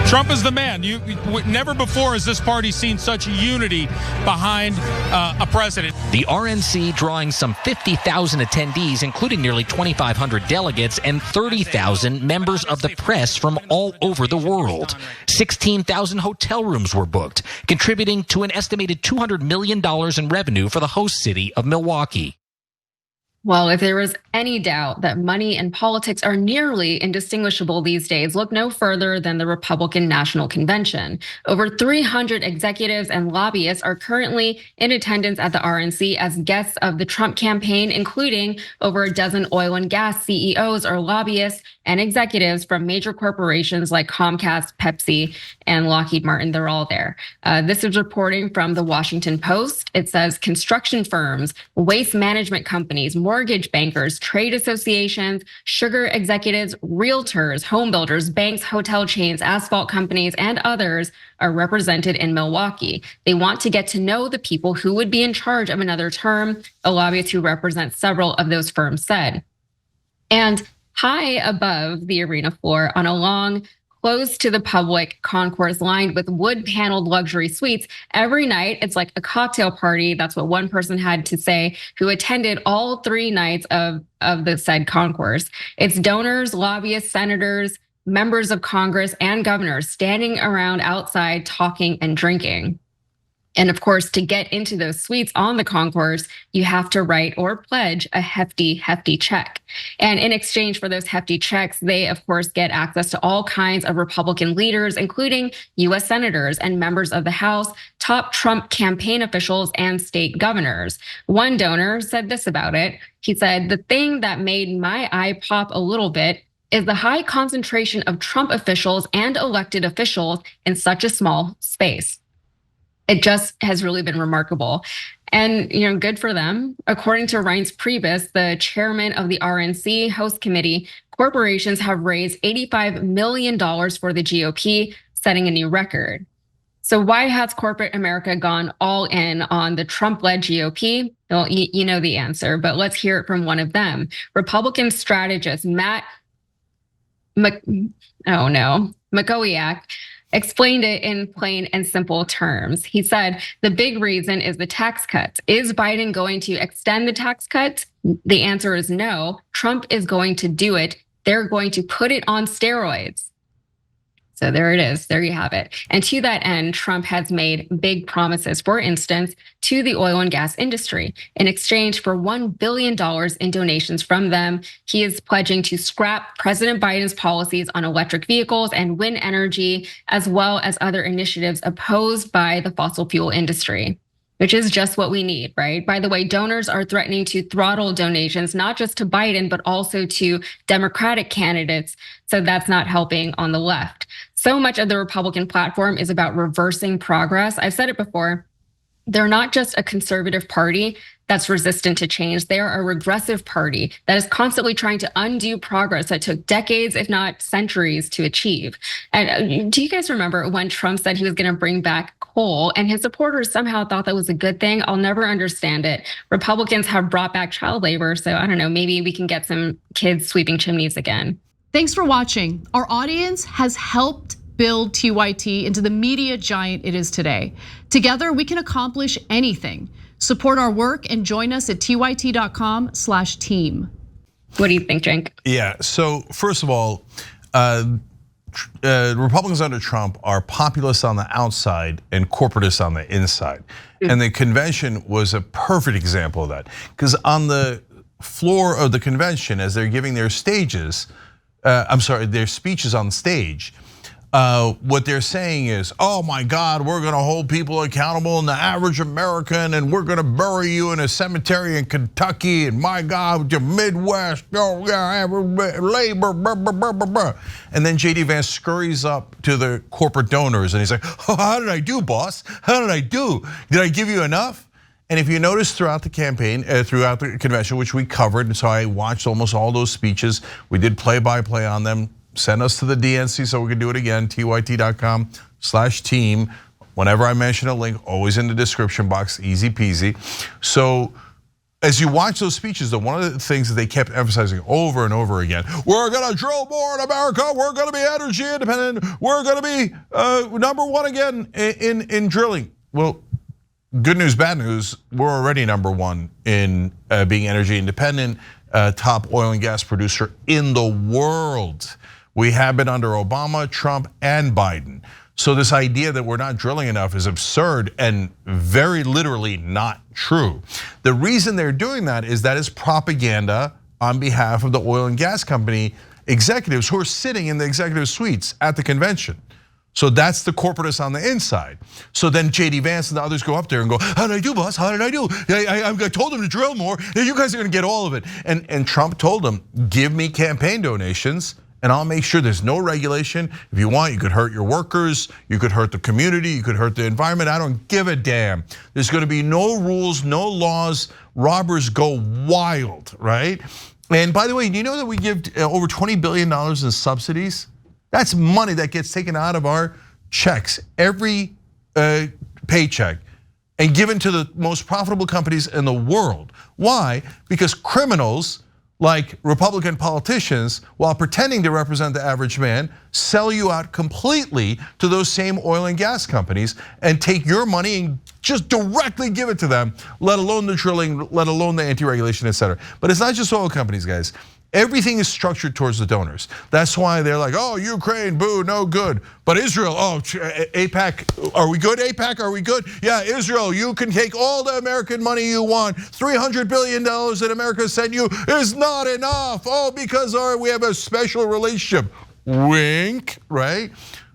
Trump is the man. Never before has this party seen such unity behind a president. The RNC drawing some 50,000 attendees, including nearly 2,500 delegates and 30,000 members of the press from all over the world. 16,000 hotel rooms were booked, contributing to an estimated $200 million in revenue for the host city of Milwaukee. Well, if there was any doubt that money and politics are nearly indistinguishable these days, look no further than the Republican National Convention. Over 300 executives and lobbyists are currently in attendance at the RNC as guests of the Trump campaign, including over a dozen oil and gas CEOs or lobbyists and executives from major corporations like Comcast, Pepsi, and Lockheed Martin. They're all there. This is reporting from the Washington Post. It says construction firms, waste management companies, mortgage bankers, trade associations, sugar executives, realtors, home builders, banks, hotel chains, asphalt companies, and others are represented in Milwaukee. They want to get to know the people who would be in charge of another term, a lobbyist who represents several of those firms said. And high above the arena floor on a long, closed to the public concourse lined with wood-paneled luxury suites. Every night, it's like a cocktail party. That's what one person had to say who attended all 3 nights of the said concourse. It's donors, lobbyists, senators, members of Congress, and governors standing around outside talking and drinking. And of course, to get into those suites on the concourse, you have to write or pledge a hefty, hefty check. And in exchange for those hefty checks, they of course get access to all kinds of Republican leaders, including US senators and members of the House, top Trump campaign officials, and state governors. One donor said this about it. He said, "The thing that made my eye pop a little bit is the high concentration of Trump officials and elected officials in such a small space." It just has really been remarkable. And good for them. According to Reince Priebus, the chairman of the RNC host committee, corporations have raised $85 million for the GOP, setting a new record. So why has corporate America gone all in on the Trump-led GOP? Well, you know the answer, but let's hear it from one of them. Republican strategist Matt McGowiak explained it in plain and simple terms. He said, the big reason is the tax cuts. Is Biden going to extend the tax cuts? The answer is no. Trump is going to do it. They're going to put it on steroids. So there it is. There you have it. And to that end, Trump has made big promises, for instance, to the oil and gas industry. In exchange for $1 billion in donations from them, he is pledging to scrap President Biden's policies on electric vehicles and wind energy, as well as other initiatives opposed by the fossil fuel industry, which is just what we need, right? By the way, donors are threatening to throttle donations, not just to Biden, but also to Democratic candidates. So that's not helping on the left. So much of the Republican platform is about reversing progress. I've said it before. They're not just a conservative party that's resistant to change. They are a regressive party that is constantly trying to undo progress that took decades, if not centuries, to achieve. And do you guys remember when Trump said he was going to bring back coal and his supporters somehow thought that was a good thing? I'll never understand it. Republicans have brought back child labor. So I don't know, maybe we can get some kids sweeping chimneys again. Thanks for watching. Our audience has helped build TYT into the media giant it is today. Together, we can accomplish anything. Support our work and join us at tyt.com/team. What do you think, Cenk? Yeah, so first of all, Republicans under Trump are populists on the outside and corporatists on the inside. And the convention was a perfect example of that. Because on the floor of the convention, as they're giving their their speeches on stage, what they're saying is, oh my God, we're gonna hold people accountable and the average American, and we're gonna bury you in a cemetery in Kentucky, and my God, the Midwest, oh yeah, labor, blah, blah, blah, blah, blah. And then JD Vance scurries up to the corporate donors and he's like, oh, how did I do, boss? How did I do? Did I give you enough? And if you notice throughout the campaign, throughout the convention, which we covered, and so I watched almost all those speeches, we did play-by-play on them. Send us to the DNC so we can do it again, tyt.com/team. Whenever I mention a link, always in the description box, easy peasy. So as you watch those speeches, though, one of the things that they kept emphasizing over and over again, we're gonna drill more in America, we're gonna be energy independent, we're gonna be #1 again in drilling. Well, good news, bad news, we're already #1 in being energy independent, top oil and gas producer in the world. We have been under Obama, Trump, and Biden. So this idea that we're not drilling enough is absurd and very literally not true. The reason they're doing that is propaganda on behalf of the oil and gas company executives who are sitting in the executive suites at the convention. So that's the corporatists on the inside. So then JD Vance and the others go up there and go, how did I do, boss? How did I do? I told them to drill more. You guys are gonna get all of it. And Trump told them, give me campaign donations and I'll make sure there's no regulation. If you want, you could hurt your workers, you could hurt the community, you could hurt the environment. I don't give a damn. There's gonna be no rules, no laws. Robbers go wild, right? And by the way, do you know that we give over $20 billion in subsidies? That's money that gets taken out of our checks, every paycheck, and given to the most profitable companies in the world. Why? Because criminals like Republican politicians, while pretending to represent the average man, sell you out completely to those same oil and gas companies and take your money and just directly give it to them, let alone the drilling, let alone the anti-regulation, et cetera. But it's not just oil companies, guys. Everything is structured towards the donors. That's why they're like, oh, Ukraine, boo, no good. But Israel, oh, AIPAC, are we good, AIPAC, are we good? Yeah, Israel, you can take all the American money you want. $300 billion that America sent you is not enough. Oh, because we have a special relationship. Wink, right?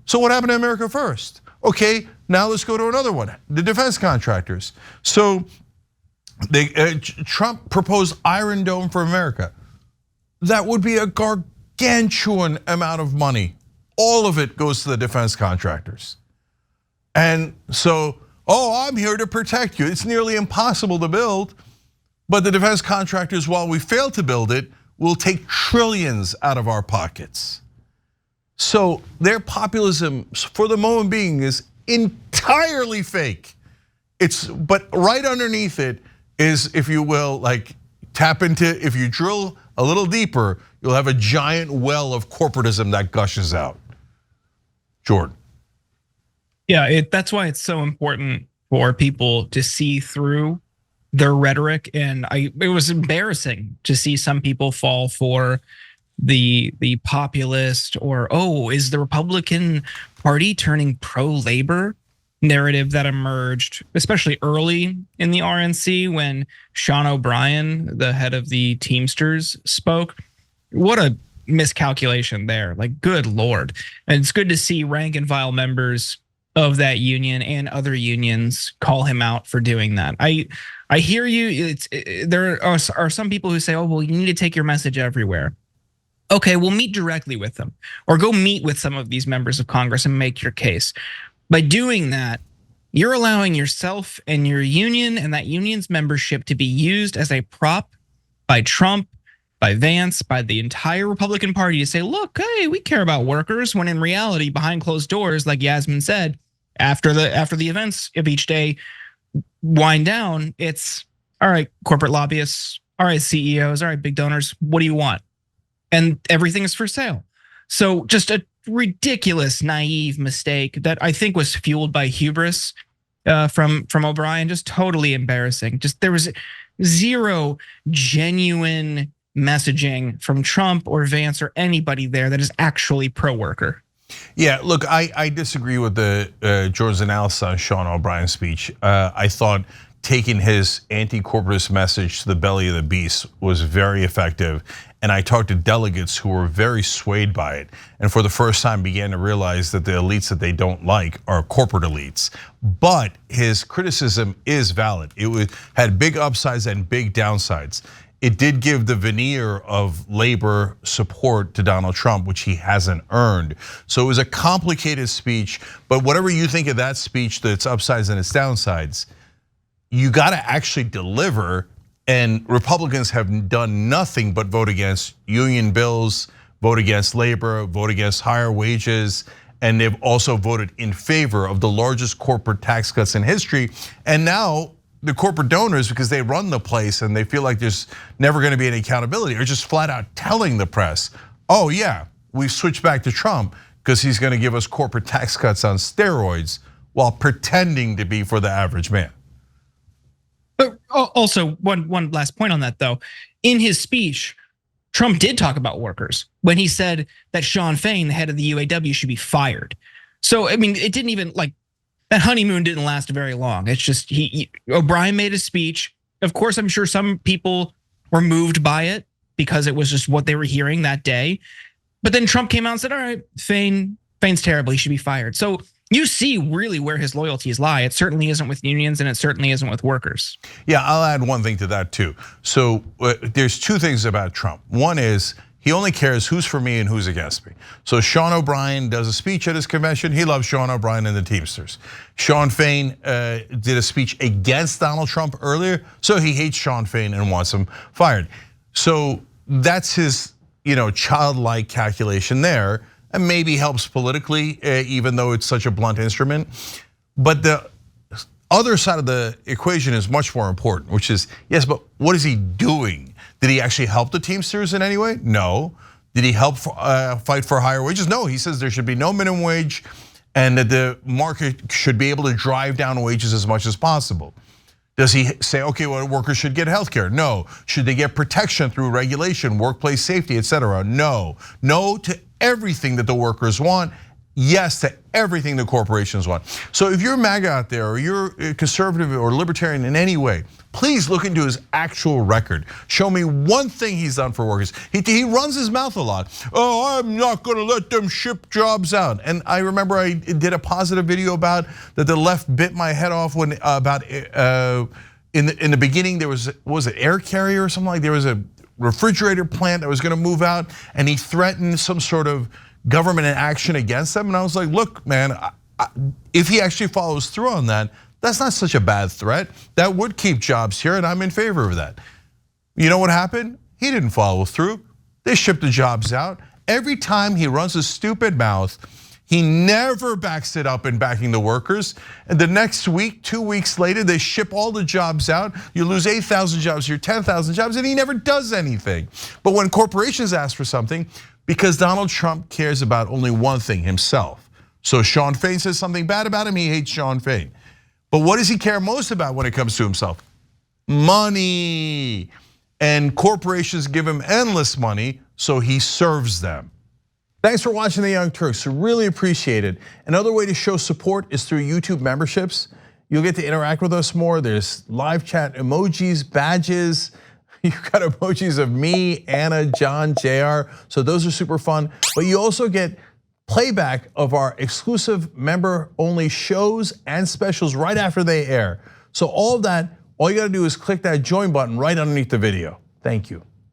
So what happened to America first? Okay, now let's go to another one, the defense contractors. So Trump proposed Iron Dome for America. That would be a gargantuan amount of money. All of it goes to the defense contractors. And so, oh, I'm here to protect you. It's nearly impossible to build, but the defense contractors, while we fail to build it, will take trillions out of our pockets. So their populism, for the moment being, is entirely fake. But right underneath it is, if you will, like tap into, if you drill a little deeper, you'll have a giant well of corporatism that gushes out. Jordan. Yeah, that's why it's so important for people to see through their rhetoric. And it was embarrassing to see some people fall for the populist or, oh, is the Republican Party turning pro-labor narrative that emerged, especially early in the RNC when Sean O'Brien, the head of the Teamsters, spoke. What a miscalculation there, like good Lord. And it's good to see rank and file members of that union and other unions call him out for doing that. I hear you, there are some people who say, oh, well, you need to take your message everywhere. Okay, we'll meet directly with them or go meet with some of these members of Congress and make your case. By doing that, you're allowing yourself and your union and that union's membership to be used as a prop by Trump, by Vance, by the entire Republican Party to say, look, hey, we care about workers, when in reality, behind closed doors, like Yasmin said, after the events of each day wind down, it's all right, corporate lobbyists, all right, CEOs, all right, big donors, what do you want? And everything is for sale. So just a ridiculous, naive mistake that I think was fueled by hubris from O'Brien. Just totally embarrassing. Just there was zero genuine messaging from Trump or Vance or anybody there that is actually pro-worker. Yeah, look, I disagree with the Jordan's analysis on Sean O'Brien's speech. I thought taking his anti-corporatist message to the belly of the beast was very effective. And I talked to delegates who were very swayed by it, and for the first time began to realize that the elites that they don't like are corporate elites. But his criticism is valid. It had big upsides and big downsides. It did give the veneer of labor support to Donald Trump, which he hasn't earned. So it was a complicated speech, but whatever you think of that speech, its upsides and its downsides, you gotta actually deliver. And Republicans have done nothing but vote against union bills, vote against labor, vote against higher wages, and they've also voted in favor of the largest corporate tax cuts in history. And now the corporate donors, because they run the place and they feel like there's never going to be any accountability, are just flat out telling the press, oh yeah, we've switched back to Trump because he's going to give us corporate tax cuts on steroids while pretending to be for the average man. But also, one last point on that though. In his speech, Trump did talk about workers when he said that Sean Fain, the head of the UAW, should be fired. So, I mean, it didn't even that honeymoon didn't last very long. It's just O'Brien made a speech. Of course, I'm sure some people were moved by it because it was just what they were hearing that day. But then Trump came out and said, all right, Fain's terrible, he should be fired. So you see really where his loyalties lie. It certainly isn't with unions and it certainly isn't with workers. Yeah, I'll add one thing to that too. So there's two things about Trump. One is he only cares who's for me and who's against me. So Sean O'Brien does a speech at his convention. He loves Sean O'Brien and the Teamsters. Sean Fain did a speech against Donald Trump earlier. So he hates Sean Fain and wants him fired. So that's his childlike calculation there, and maybe helps politically, even though it's such a blunt instrument. But the other side of the equation is much more important, which is, yes, but what is he doing? Did he actually help the Teamsters in any way? No. Did he help fight for higher wages? No, he says there should be no minimum wage and that the market should be able to drive down wages as much as possible. Does he say, okay, well, workers should get health care? No. Should they get protection through regulation, workplace safety, et cetera? No. No to everything that the workers want. Yes to everything the corporations want. So if you're MAGA out there, or you're conservative or libertarian in any way, please look into his actual record. Show me one thing he's done for workers. He runs his mouth a lot. Oh, I'm not gonna let them ship jobs out. And I remember I did a positive video about that the left bit my head off when about in the beginning there was it air carrier or something like there was a refrigerator plant that was gonna move out and he threatened some sort of government action against them. And I was like, look, man, if he actually follows through on that, that's not such a bad threat. That would keep jobs here, and I'm in favor of that. You know what happened? He didn't follow through. They shipped the jobs out. Every time he runs his stupid mouth, he never backs it up in backing the workers. And the next week, 2 weeks later, they ship all the jobs out. You lose 8,000 jobs, you're 10,000 jobs, and he never does anything. But when corporations ask for something, because Donald Trump cares about only one thing, himself. So Sean Fain says something bad about him, he hates Sean Fain. But what does he care most about when it comes to himself? Money. And corporations give him endless money, so he serves them. Thanks for watching The Young Turks, really appreciate it. Another way to show support is through YouTube memberships. You'll get to interact with us more. There's live chat emojis, badges. You've got emojis of me, Anna, John, JR, so those are super fun. But you also get playback of our exclusive member-only shows and specials right after they air. So all of that, all you gotta do is click that join button right underneath the video. Thank you.